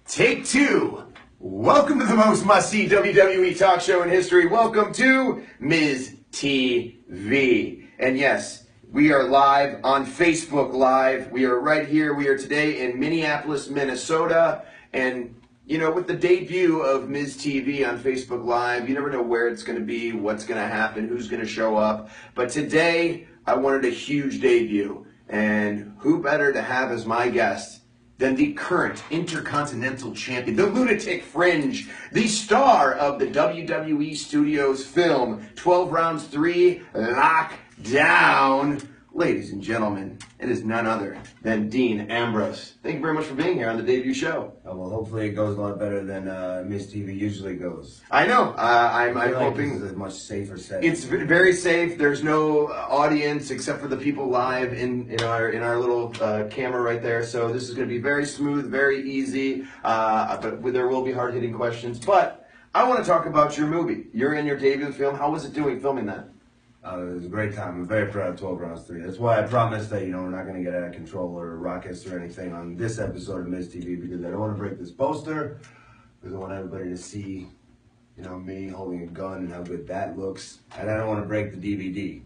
Take two. Welcome to the most must-see WWE talk show in history. Welcome to Miz TV. And yes, we are live on Facebook Live. We are right here. We are today in Minneapolis, Minnesota. And, you know, with the debut of Miz TV on Facebook Live, you never know where it's going to be, what's going to happen, who's going to show up. But today, I wanted a huge debut. And who better to have as my guest than the current Intercontinental Champion, the Lunatic Fringe, the star of the WWE Studios film 12 Rounds 3 Lockdown. Ladies and gentlemen, it is none other than Dean Ambrose. Thank you very much for being here on the debut show. Well, hopefully it goes a lot better than Miz TV usually goes. I know. I'm hoping this is a much safer setting. It's very safe. There's no audience except for the people live in our little camera right there. So this is going to be very smooth, very easy. But there will be hard-hitting questions. But I want to talk about your movie. You're in your debut film. How was it doing filming that? It was a great time. I'm very proud of 12 Rounds 3. That's why I promised that, we're not going to get out of control or raucous or anything on this episode of Miz TV, because I don't want to break this poster, because I want everybody to see, me holding a gun and how good that looks. And I don't want to break the DVD.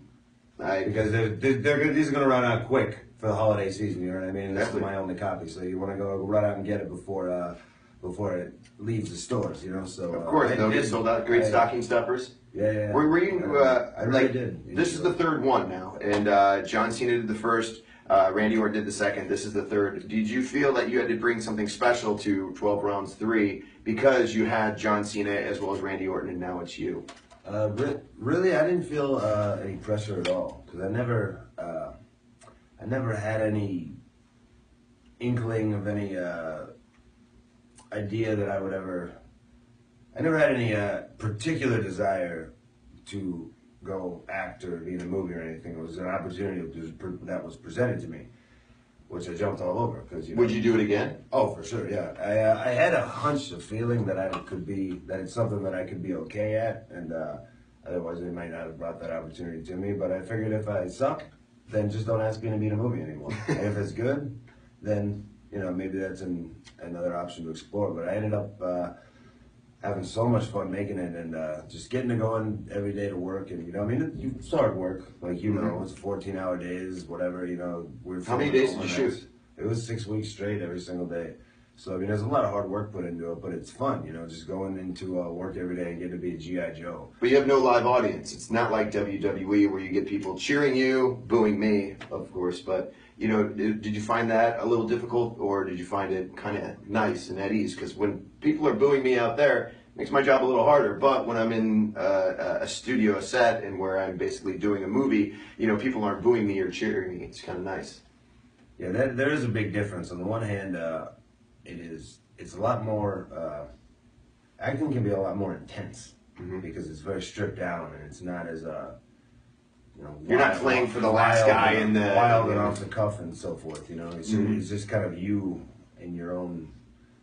Because these are going to run out quick for the holiday season, you know what I mean? This is my only copy, so you want to go run out and get it before it leaves the stores, So of course, they'll get sold out. Great stocking stuffers. Yeah. Were you? I really did. This is the third one now, and John Cena did the first. Randy Orton did the second. This is the third. Did you feel that you had to bring something special to 12 Rounds 3 because you had John Cena as well as Randy Orton, and now it's you? Really, I didn't feel any pressure at all, because I never had any inkling of any idea that I would ever. I never had any particular desire to go act or be in a movie or anything. It was an opportunity that was presented to me, which I jumped all over. Would you do it again? Oh, for sure, yeah. I had a hunch, a feeling that that it's something that I could be okay at, and otherwise they might not have brought that opportunity to me. But I figured if I suck, then just don't ask me to be in a movie anymore. And if it's good, then maybe that's another option to explore. But I ended up having so much fun making it, and just getting to go in every day to work, and it's hard work, it's 14-hour days, whatever. How many days did you shoot? It was 6 weeks straight, every single day. So there's a lot of hard work put into it, but it's fun, just going into work every day and getting to be a G.I. Joe. But you have no live audience. It's not like WWE where you get people cheering you, booing me, of course. But did you find that a little difficult, or did you find it kind of nice and at ease? Because when people are booing me out there, it makes my job a little harder. But when I'm in a studio, a set, and where I'm basically doing a movie, people aren't booing me or cheering me. It's kind of nice. Yeah, there is a big difference. On the one hand, it's a lot more, acting can be a lot more intense, because it's very stripped down, and it's not as, you're not playing for the last guy in the wild and off the cuff and so forth. It's just kind of you in your own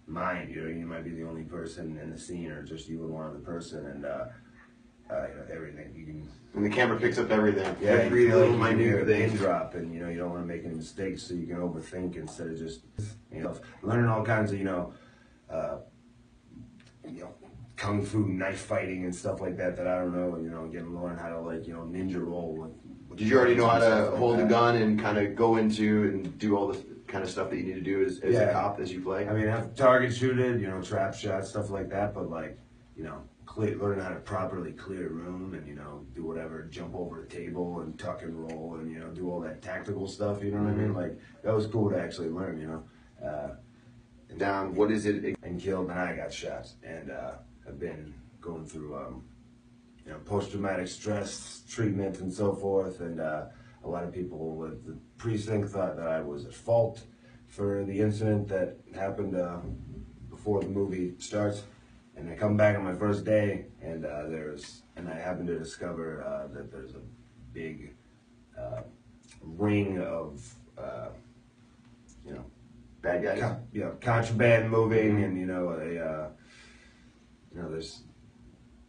mind. You might be the only person in the scene, or just you and one other person, and everything you can. And the camera picks up everything. Yeah, every little minute thing drop, and you don't want to make any mistakes, so you can overthink instead of just learning all kinds of kung fu knife fighting and stuff like that I don't know, learn how to ninja roll. Did you already know how to hold a gun and kind of go into and do all the kind of stuff that you need to do as a cop as you play? I mean, I've target shooted, trap shots, stuff like that, but learning how to properly clear a room and do whatever, jump over a table and tuck and roll and do all that tactical stuff. You know what I mean? That was cool to actually learn. Down, what is it? And killed, and I got shot, and I've been going through post-traumatic stress treatment and so forth, and a lot of people with the precinct thought that I was at fault for the incident that happened before the movie starts. And I come back on my first day, and I happen to discover that there's a big ring of bad guys, contraband moving, and there's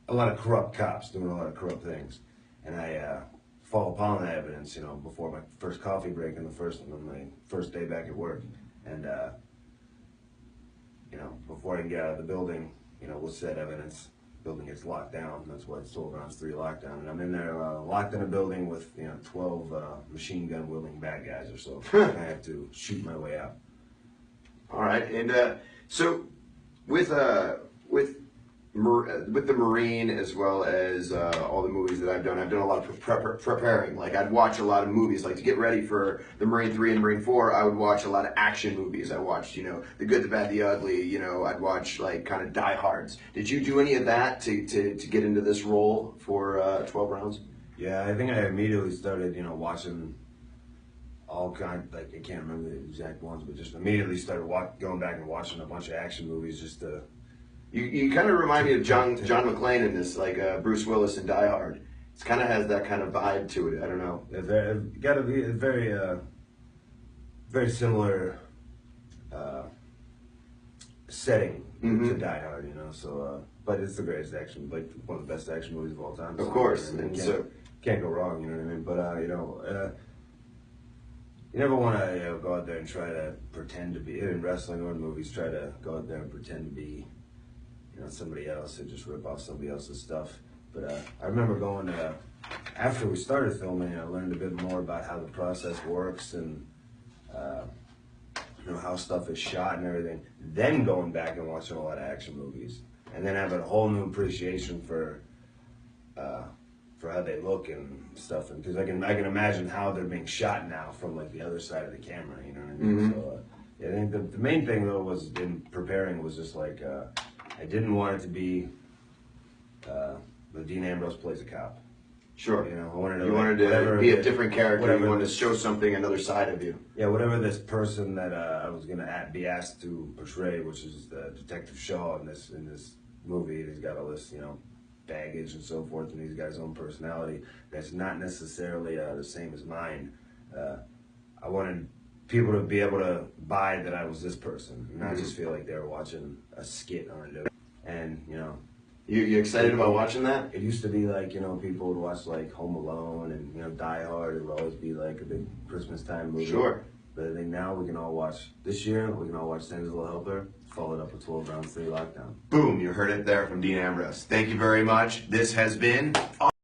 a lot of corrupt cops doing a lot of corrupt things, and I fall upon that evidence, before my first coffee break on my first day back at work, and before I can get out of the building, we'll set evidence. Building gets locked down. That's why it's 12 rounds 3 lockdown. And I'm in there locked in a building with 12 machine gun wielding bad guys or so. I have to shoot my way out. All right, and so with the Marine as well as all the movies that I've done a lot of preparing. Like I'd watch a lot of movies, like to get ready for the Marine 3 and Marine 4. I would watch a lot of action movies. I watched, The Good, the Bad, the Ugly. I'd watch like kind of diehards. Did you do any of that to get into this role for 12 rounds? Yeah, I think I immediately started, watching all kinds. Like I can't remember the exact ones, but just immediately started going back and watching a bunch of action movies just to. You kind of remind me of John McClane in this, like Bruce Willis in Die Hard. It kind of has that kind of vibe to it. I don't know. It's got to be a very similar setting to Die Hard, So, but it's the greatest action, like one of the best action movies of all time. Of course, and can't go wrong. You know what I mean? But you never want to go out there and try to pretend to be in wrestling or in movies. Try to go out there and pretend to be. Somebody else and just rip off somebody else's stuff. But I remember going after we started filming, I learned a bit more about how the process works and how stuff is shot and everything. Then going back and watching a lot of action movies, and then having a whole new appreciation for how they look and stuff. And because I can imagine how they're being shot now from like the other side of the camera. You know what I mean? Mm-hmm. So I think the main thing though was in preparing was just like. I didn't want it to be Dean Ambrose plays a cop. Sure. I wanted you wanted to be a different character. You wanted to show something, another side of you. Yeah, whatever this person that I was going to be asked to portray, which is Detective Shaw in this movie. He's got all this, baggage and so forth, and he's got his own personality that's not necessarily the same as mine. I wanted people to be able to buy that I was this person, and not just feel like they were watching a skit on it. And you excited about watching that? It used to be like people would watch like Home Alone and Die Hard. It would always be like a big Christmas time movie. Sure. But I think now we can all watch this year. We can all watch Santa's Little Helper, followed up with 12 rounds 3 lockdown. Boom! You heard it there from Dean Ambrose. Thank you very much. This has been.